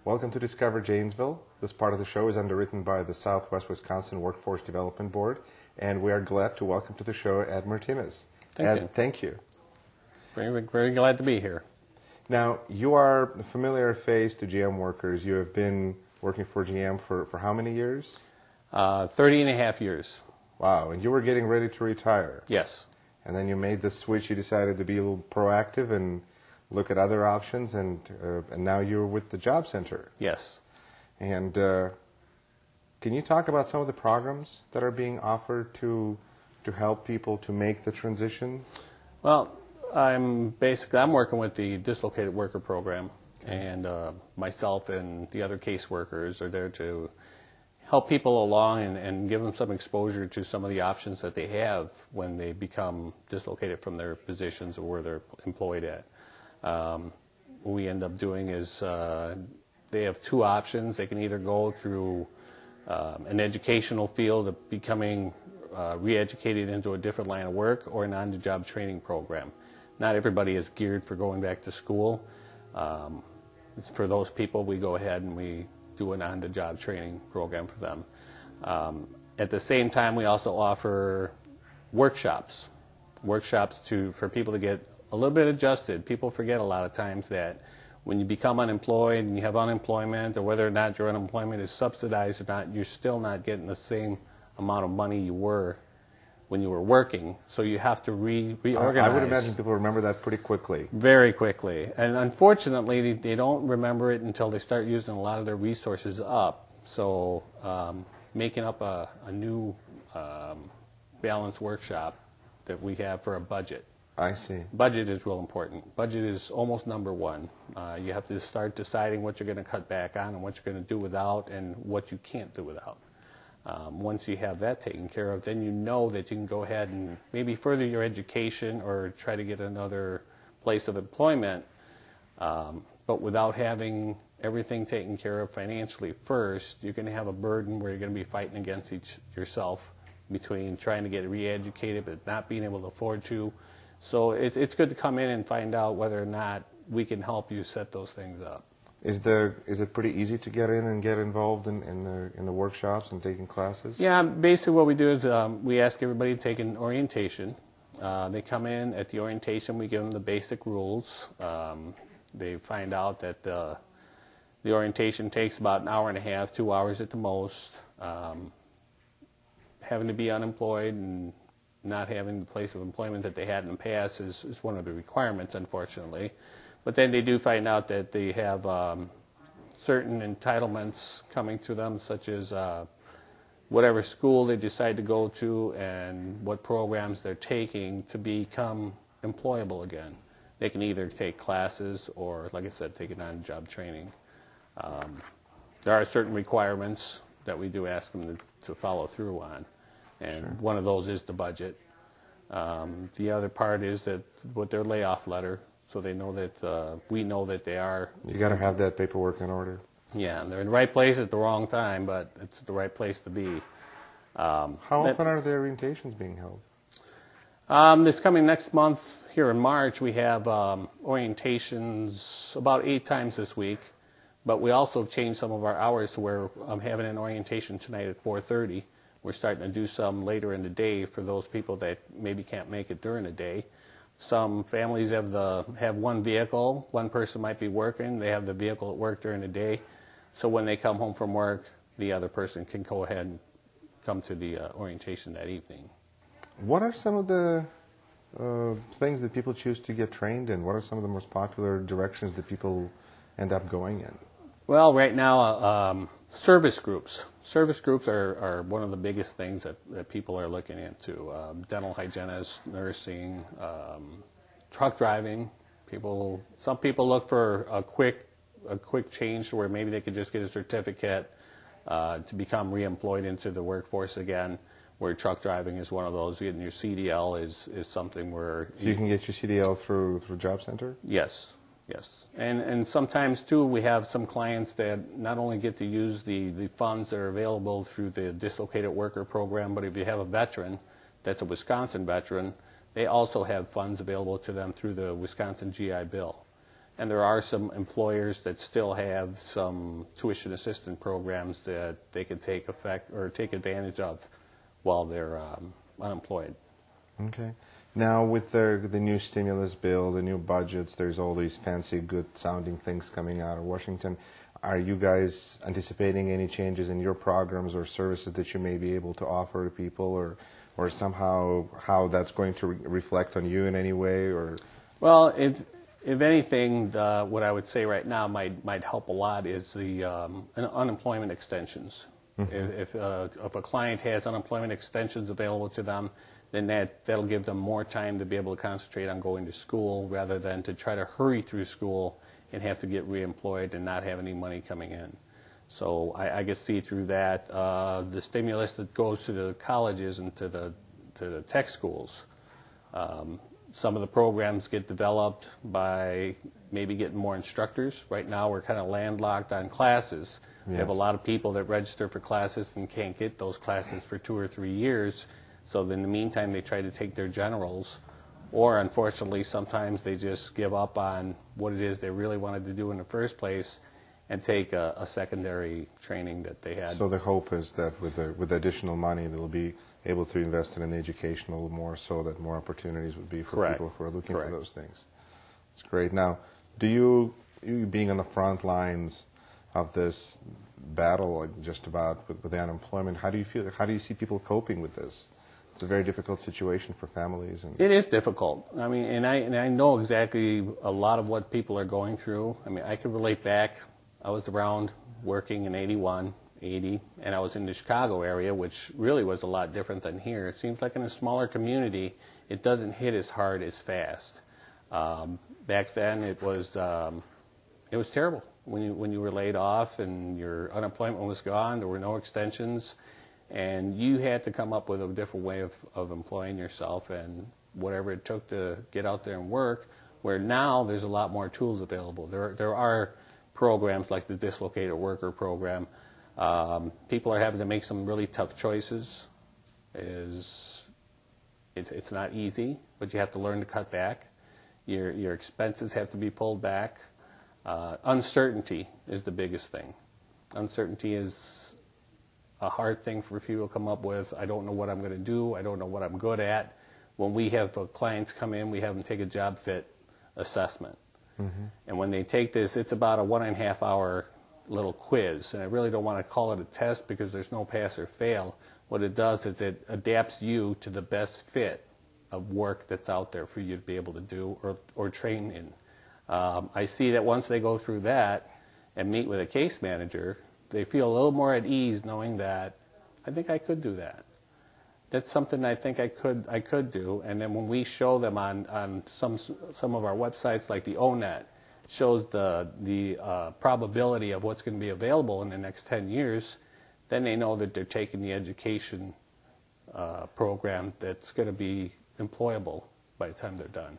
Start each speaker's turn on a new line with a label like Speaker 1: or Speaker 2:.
Speaker 1: Welcome to Discover Janesville. This part of the show is underwritten by the Southwest Wisconsin Workforce Development Board, and we are glad to welcome to the show Ed Martinez. Thank you.
Speaker 2: Very, very glad to be here.
Speaker 1: Now, you are a familiar face to GM workers. You have been working for GM for how many years?
Speaker 2: 30 and a half years.
Speaker 1: Wow, and you were getting ready to retire.
Speaker 2: Yes.
Speaker 1: And then you made the switch. You decided to be a little proactive and look at other options, and now you're with the Job Center.
Speaker 2: Yes.
Speaker 1: And can you talk about some of the programs that are being offered to help people to make the transition?
Speaker 2: Well, I'm working with the dislocated worker program, and myself and the other caseworkers are there to help people along and give them some exposure to some of the options that they have when they become dislocated from their positions or where they're employed at. What we end up doing is they have two options. They can either go through an educational field of becoming re-educated into a different line of work, or an on-the-job training program. Not everybody is geared for going back to school. For those people, we go ahead and we do an on-the-job training program for them. At the same time, we also offer workshops for people to get a little bit adjusted. People forget a lot of times that when you become unemployed and you have unemployment, or whether or not your unemployment is subsidized or not, you're still not getting the same amount of money you were when you were working. So you have to reorganize.
Speaker 1: I would imagine people remember that pretty quickly.
Speaker 2: Very quickly. And unfortunately, they don't remember it until they start using a lot of their resources up. So making up a new balanced workshop that we have for a budget.
Speaker 1: I see.
Speaker 2: Budget is real important. Budget is almost number one. You have to start deciding what you're going to cut back on and what you're going to do without and what you can't do without. Once you have that taken care of, then you know that you can go ahead and maybe further your education or try to get another place of employment, but without having everything taken care of financially first, you're going to have a burden where you're going to be fighting against yourself between trying to get re-educated but not being able to afford to. So it's good to come in and find out whether or not we can help you set those things up.
Speaker 1: Is it pretty easy to get in and get involved in the workshops and taking classes?
Speaker 2: Yeah, basically what we do is we ask everybody to take an orientation. They come in at the orientation. We give them the basic rules. They find out that the orientation takes about an hour and a half, 2 hours at the most. Having to be unemployed and not having the place of employment that they had in the past is one of the requirements, unfortunately. But then they do find out that they have certain entitlements coming to them, such as whatever school they decide to go to and what programs they're taking to become employable again. They can either take classes or, like I said, take it on-job training. There are certain requirements that we do ask them to follow through on. And sure. One of those is the budget. The other part is that with their layoff letter, so they know that we know that they are.
Speaker 1: You got to have that paperwork in order.
Speaker 2: Yeah, and they're in the right place at the wrong time, but it's the right place to be.
Speaker 1: How often are the orientations being held?
Speaker 2: This coming next month, here in March, we have orientations about 8 times this week. But we also changed some of our hours to where I'm having an orientation tonight at 4:30. We're starting to do some later in the day for those people that maybe can't make it during the day. Some families have one vehicle. One person might be working. They have the vehicle at work during the day. So when they come home from work, the other person can go ahead and come to the orientation that evening.
Speaker 1: What are some of the things that people choose to get trained in? What are some of the most popular directions that people end up going in?
Speaker 2: Well, right now, service groups. Service groups are one of the biggest things that people are looking into. Dental hygienists, nursing, truck driving. Some people look for a quick change to where maybe they could just get a certificate to become reemployed into the workforce again, where truck driving is one of those. Getting your CDL is something where...
Speaker 1: So you can get your CDL through Job Center?
Speaker 2: Yes. Yes, and sometimes too we have some clients that not only get to use the funds that are available through the dislocated worker program, but if you have a veteran that's a Wisconsin veteran, they also have funds available to them through the Wisconsin GI Bill. And there are some employers that still have some tuition assistance programs that they can take advantage of while they're unemployed.
Speaker 1: Okay. Now, with the new stimulus bill, the new budgets, there's all these fancy, good-sounding things coming out of Washington. Are you guys anticipating any changes in your programs or services that you may be able to offer to people, or somehow how that's going to reflect on you in any way? Or
Speaker 2: well, if anything, what I would say right now might help a lot is the unemployment extensions. Mm-hmm. If a client has unemployment extensions available to them, then that'll give them more time to be able to concentrate on going to school rather than to try to hurry through school and have to get reemployed and not have any money coming in. So I can see through that. The stimulus that goes to the colleges and to the tech schools, some of the programs get developed by maybe getting more instructors. Right now we're kind of landlocked on classes. Yes. We have a lot of people that register for classes and can't get those classes for 2 or 3 years. So in the meantime, they try to take their generals, or unfortunately, sometimes they just give up on what it is they really wanted to do in the first place and take a secondary training that they had.
Speaker 1: So the hope is that with additional money, they'll be able to invest in education a little more, so that more opportunities would be for
Speaker 2: Correct.
Speaker 1: People who are looking
Speaker 2: Correct.
Speaker 1: For those things. It's great. Now, do you being on the front lines of this battle, like just about with the unemployment, how do you feel? How do you see people coping with this? It's a very difficult situation for families.
Speaker 2: It is difficult. I mean, and I know exactly a lot of what people are going through. I mean, I can relate back. I was around working in 81, 80, and I was in the Chicago area, which really was a lot different than here. It seems like in a smaller community, it doesn't hit as hard as fast. Back then, it was terrible when you were laid off and your unemployment was gone. There were no extensions. And you had to come up with a different way of employing yourself and whatever it took to get out there and work, where now there's a lot more tools available. There are programs like the Dislocated Worker Program. People are having to make some really tough choices. It's not easy, but you have to learn to cut back. Your expenses have to be pulled back. Uncertainty is the biggest thing. Uncertainty is a hard thing for people to come up with. I don't know what I'm going to do. I don't know what I'm good at. When we have clients come in, we have them take a job fit assessment. Mm-hmm. And when they take this, it's about a 1.5 hour little quiz. And I really don't want to call it a test because there's no pass or fail. What it does is it adapts you to the best fit of work that's out there for you to be able to do or train in. I see that once they go through that and meet with a case manager, they feel a little more at ease knowing that I think I could do that. That's something I think I could do. And then when we show them on some of our websites, like the ONET, shows the probability of what's going to be available in the next 10 years, then they know that they're taking the education program that's going to be employable by the time they're done.